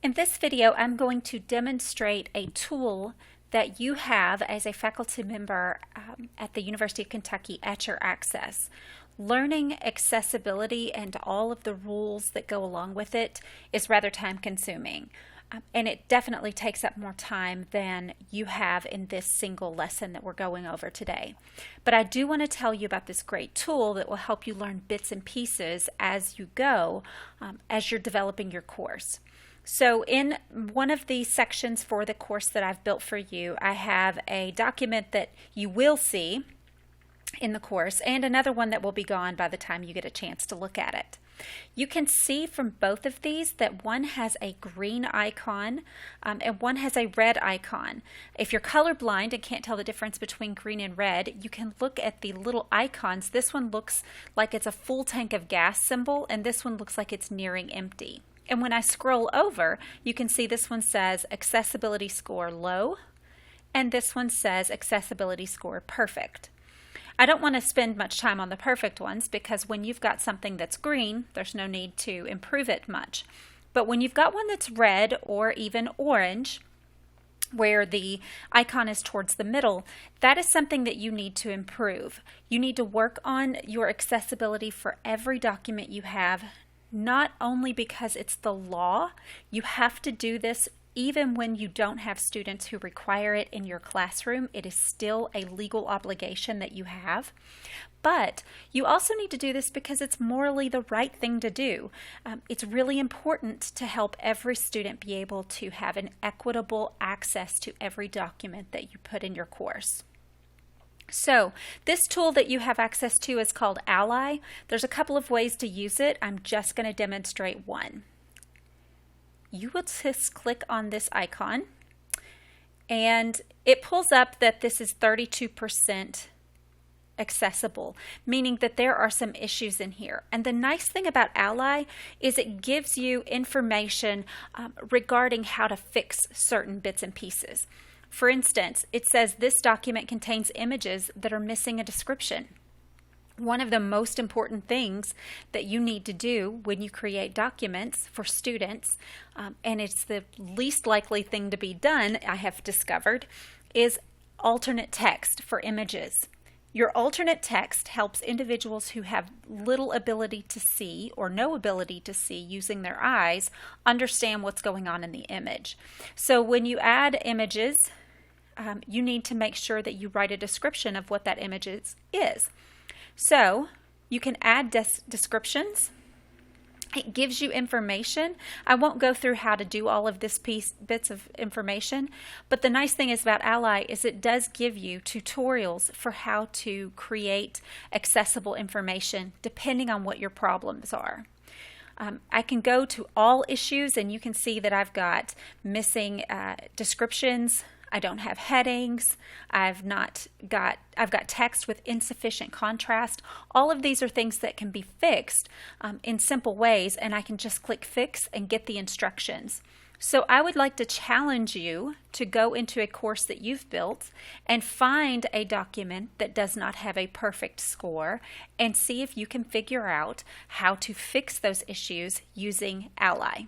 In this video, I'm going to demonstrate a tool that you have as a faculty member at the University of Kentucky at your Access. Learning accessibility and all of the rules that go along with it is rather time consuming. And it definitely takes up more time than you have in this single lesson that we're going over today. But I do want to tell you about this great tool that will help you learn bits and pieces as you go, as you're developing your course. So in one of the sections for the course that I've built for you, I have a document that you will see in the course and another one that will be gone by the time you get a chance to look at it. You can see from both of these that one has a green icon and one has a red icon. If you're colorblind and can't tell the difference between green and red, you can look at the little icons. This one looks like it's a full tank of gas symbol, and this one looks like it's nearing empty. And when I scroll over, you can see this one says accessibility score low, and this one says accessibility score perfect. I don't want to spend much time on the perfect ones because when you've got something that's green, there's no need to improve it much. But when you've got one that's red or even orange, where the icon is towards the middle, that is something that you need to improve. You need to work on your accessibility for every document you have, not only because it's the law. You have to do this even when you don't have students who require it in your classroom. It is still a legal obligation that you have. But you also need to do this because it's morally the right thing to do. It's really important to help every student be able to have an equitable access to every document that you put in your course. So this tool that you have access to is called Ally. There's a couple of ways to use it. I'm just going to demonstrate one. You will just click on this icon and it pulls up that this is 32% accessible, meaning that there are some issues in here. And the nice thing about Ally is it gives you information regarding how to fix certain bits and pieces. For instance, it says this document contains images that are missing a description. One of the most important things that you need to do when you create documents for students, and it's the least likely thing to be done, I have discovered, is alternate text for images. Your alternate text helps individuals who have little ability to see or no ability to see using their eyes understand what's going on in the image. So when you add images, you need to make sure that you write a description of what that image is. So you can add descriptions. It gives you information. I won't go through how to do all of this bits of information, but the nice thing is about Ally is it does give you tutorials for how to create accessible information depending on what your problems are. I can go to all issues and you can see that I've got missing descriptions. I don't have headings. I've got text with insufficient contrast. All of these are things that can be fixed in simple ways, and I can just click fix and get the instructions. So I would like to challenge you to go into a course that you've built and find a document that does not have a perfect score and see if you can figure out how to fix those issues using Ally.